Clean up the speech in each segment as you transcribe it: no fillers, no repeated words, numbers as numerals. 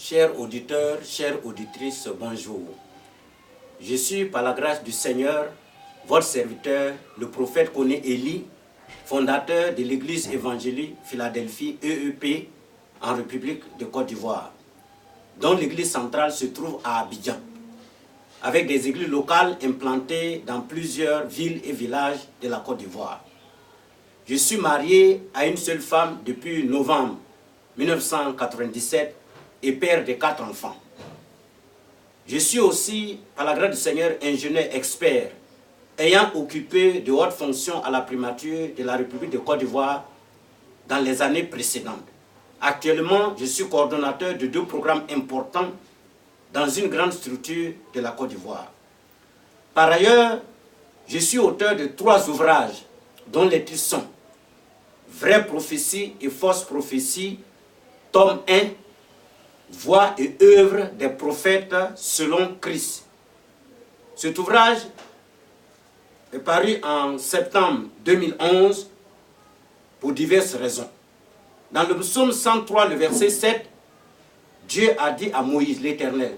Chers auditeurs, chères auditrices, bonjour. Je suis, par la grâce du Seigneur, votre serviteur, le prophète Koné Eli, fondateur de l'église évangélique Philadelphie EEP en République de Côte d'Ivoire, dont l'église centrale se trouve à Abidjan, avec des églises locales implantées dans plusieurs villes et villages de la Côte d'Ivoire. Je suis marié à une seule femme depuis novembre 1997 et père de 4 enfants. Je suis aussi, par la grâce du Seigneur, ingénieur expert, ayant occupé de hautes fonctions à la primature de la République de Côte d'Ivoire dans les années précédentes. Actuellement, je suis coordonnateur de 2 programmes importants dans une grande structure de la Côte d'Ivoire. Par ailleurs, je suis auteur de 3 ouvrages dont les titres sont Vraie prophétie et fausse prophétie, tome 1, Voix et œuvre des prophètes selon Christ. Cet ouvrage est paru en septembre 2011 pour diverses raisons. Dans le psaume 103, le verset 7, Dieu a dit à Moïse, l'Éternel.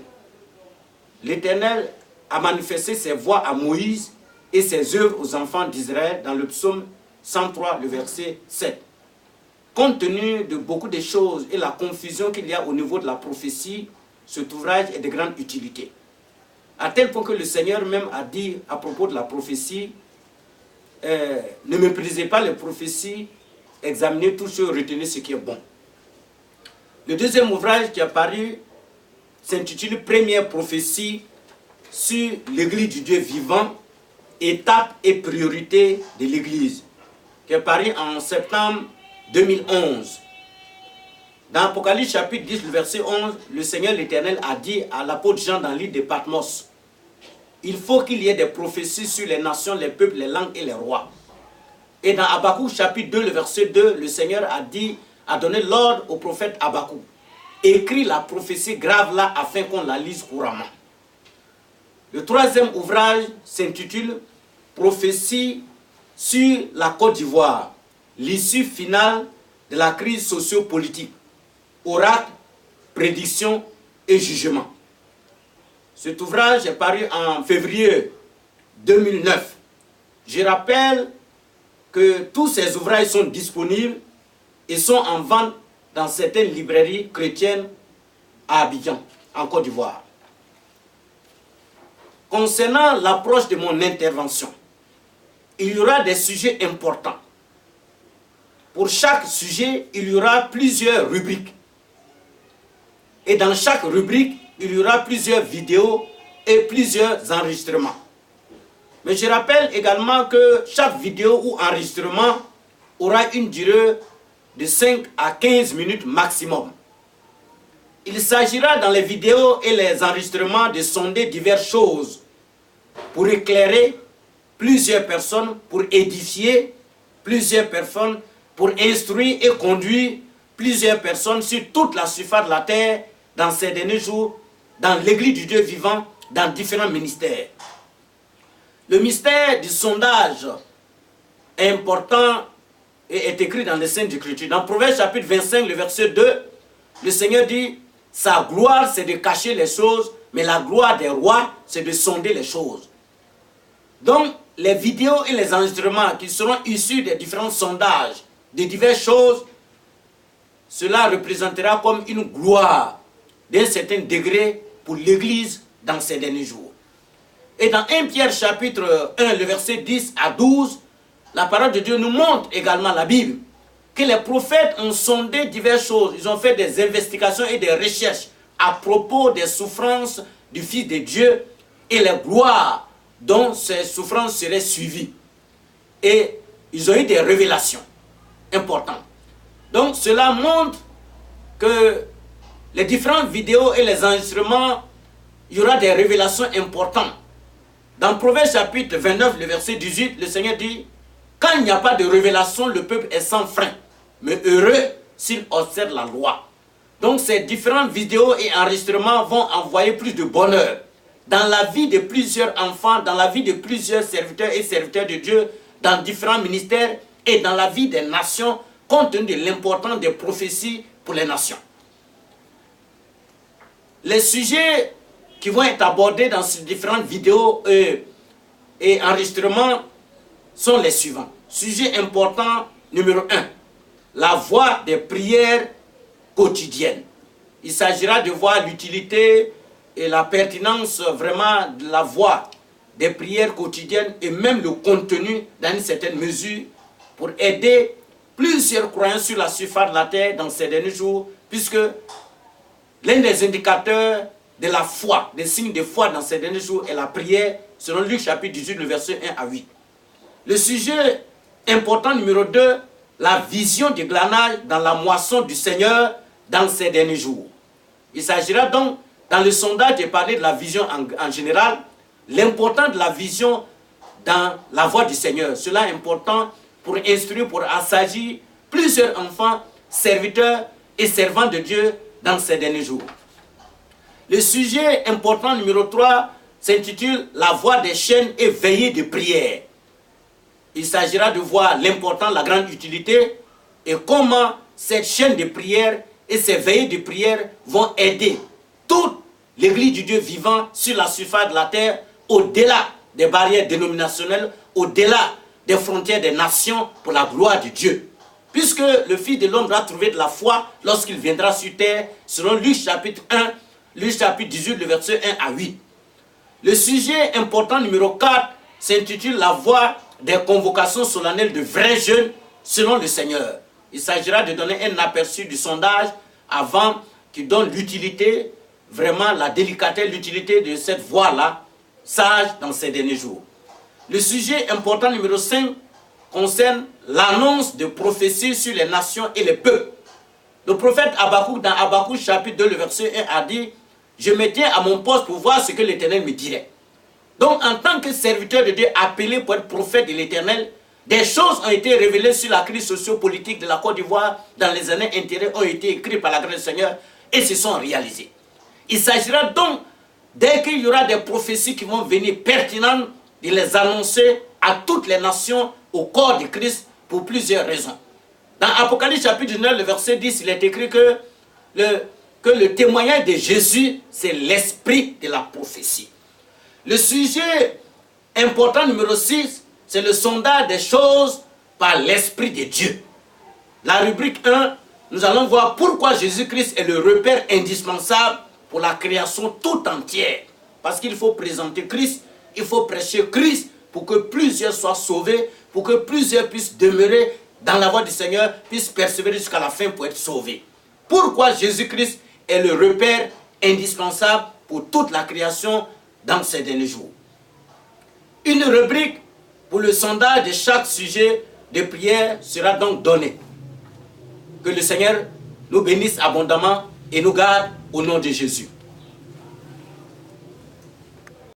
L'Éternel a manifesté ses voies à Moïse et ses œuvres aux enfants d'Israël dans le psaume 103, le verset 7. Compte tenu de beaucoup de choses et la confusion qu'il y a au niveau de la prophétie, cet ouvrage est de grande utilité. À tel point que le Seigneur même a dit à propos de la prophétie, ne méprisez pas les prophéties, examinez tout ce, retenez ce qui est bon. Le deuxième ouvrage qui est paru s'intitule Première prophétie sur l'église du Dieu vivant, étapes et priorités de l'église, qui est paru en septembre 2011. Dans Apocalypse chapitre 10, le verset 11, le Seigneur l'Éternel a dit à l'apôtre Jean dans l'île de Patmos, il faut qu'il y ait des prophéties sur les nations, les peuples, les langues et les rois. Et dans Habakkuk chapitre 2, le verset 2, le Seigneur a donné l'ordre au prophète Habakkuk. Écris la prophétie grave là afin qu'on la lise couramment. Le troisième ouvrage s'intitule Prophétie sur la Côte d'Ivoire, l'issue finale de la crise socio-politique, oracle, prédiction et jugement. Cet ouvrage est paru en février 2009. Je rappelle que tous ces ouvrages sont disponibles et sont en vente dans certaines librairies chrétiennes à Abidjan, en Côte d'Ivoire. Concernant l'approche de mon intervention, il y aura des sujets importants. Pour chaque sujet, il y aura plusieurs rubriques. Et dans chaque rubrique, il y aura plusieurs vidéos et plusieurs enregistrements. Mais je rappelle également que chaque vidéo ou enregistrement aura une durée de 5 à 15 minutes maximum. Il s'agira dans les vidéos et les enregistrements de sonder diverses choses pour éclairer plusieurs personnes, pour édifier plusieurs personnes, pour instruire et conduire plusieurs personnes sur toute la surface de la terre dans ces derniers jours, dans l'église du Dieu vivant, dans différents ministères. Le mystère du sondage est important et est écrit dans les Saintes Écritures. Dans Proverbe chapitre 25, le verset 2, le Seigneur dit, sa gloire c'est de cacher les choses, mais la gloire des rois c'est de sonder les choses. Donc, les vidéos et les enregistrements qui seront issus des différents sondages, de diverses choses, cela représentera comme une gloire d'un certain degré pour l'Église dans ces derniers jours. Et dans 1 Pierre chapitre 1, le verset 10 à 12, la parole de Dieu nous montre également, la Bible, que les prophètes ont sondé diverses choses. Ils ont fait des investigations et des recherches à propos des souffrances du Fils de Dieu et les gloires dont ces souffrances seraient suivies. Et ils ont eu des révélations importantes. Donc cela montre que les différentes vidéos et les enregistrements, il y aura des révélations importantes. Dans Proverbe chapitre 29, le verset 18, le Seigneur dit, quand il n'y a pas de révélation, le peuple est sans frein, mais heureux s'il observe la loi. Donc ces différentes vidéos et enregistrements vont envoyer plus de bonheur dans la vie de plusieurs enfants, dans la vie de plusieurs serviteurs et serviteurs de Dieu, dans différents ministères et dans la vie des nations, compte tenu de l'importance des prophéties pour les nations. les sujets qui vont être abordés dans ces différentes vidéos et enregistrements sont les suivants. Sujet important numéro 1, la voie des prières quotidiennes. Il s'agira de voir l'utilité et la pertinence vraiment de la voie des prières quotidiennes et même le contenu dans une certaine mesure pour aider plusieurs croyants sur la surface de la terre dans ces derniers jours, puisque l'un des indicateurs de la foi, des signes de foi dans ces derniers jours est la prière, selon Luc chapitre 18, le verset 1 à 8. Le sujet important numéro 2, la vision du glanage dans la moisson du Seigneur dans ces derniers jours. Il s'agira donc, dans le sondage, de parler de la vision en général, l'importance de la vision dans la voie du Seigneur. Cela est important pour instruire, pour assagir plusieurs enfants, serviteurs et servants de Dieu dans ces derniers jours. Le sujet important numéro 3 s'intitule « La voie des chaînes et veillées de prière ». Il s'agira de voir l'importance, la grande utilité et comment cette chaîne de prière et ces veillées de prière vont aider toute l'Église du Dieu vivant sur la surface de la terre, au-delà des barrières dénominationnelles, au-delà des frontières des nations pour la gloire de Dieu. Puisque le Fils de l'homme doit trouver de la foi lorsqu'il viendra sur terre, selon Luc chapitre 1, Luc chapitre 18, le verset 1 à 8. Le sujet important numéro 4 s'intitule « La voie des convocations solennelles de vrais jeunes selon le Seigneur ». Il s'agira de donner un aperçu du sondage avant qu'il donne l'utilité, vraiment la délicatesse, l'utilité de cette voie-là, sage dans ces derniers jours. Le sujet important numéro 5 concerne l'annonce de prophéties sur les nations et les peuples. Le prophète Habakkuk, dans Habakkuk chapitre 2, le verset 1, a dit « Je me tiens à mon poste pour voir ce que l'Éternel me dirait ». Donc, en tant que serviteur de Dieu appelé pour être prophète de l'Éternel, des choses ont été révélées sur la crise socio-politique de la Côte d'Ivoire dans les années antérieures, ont été écrites par la grâce du Seigneur et se sont réalisées. Il s'agira donc, dès qu'il y aura des prophéties qui vont venir pertinentes, de les annoncer à toutes les nations au corps de Christ pour plusieurs raisons. Dans Apocalypse chapitre 19, le verset 10, il est écrit que le témoignage de Jésus, c'est l'esprit de la prophétie. Le sujet important numéro 6, c'est le sondage des choses par l'Esprit de Dieu. La rubrique 1, nous allons voir pourquoi Jésus-Christ est le repère indispensable pour la création tout entière. Parce qu'il faut présenter Christ, il faut prêcher Christ pour que plusieurs soient sauvés, pour que plusieurs puissent demeurer dans la voie du Seigneur, puissent persévérer jusqu'à la fin pour être sauvés. Pourquoi Jésus-Christ est le repère indispensable pour toute la création dans ces derniers jours. Une rubrique pour le sondage de chaque sujet de prière sera donc donnée. Que le Seigneur nous bénisse abondamment et nous garde au nom de Jésus.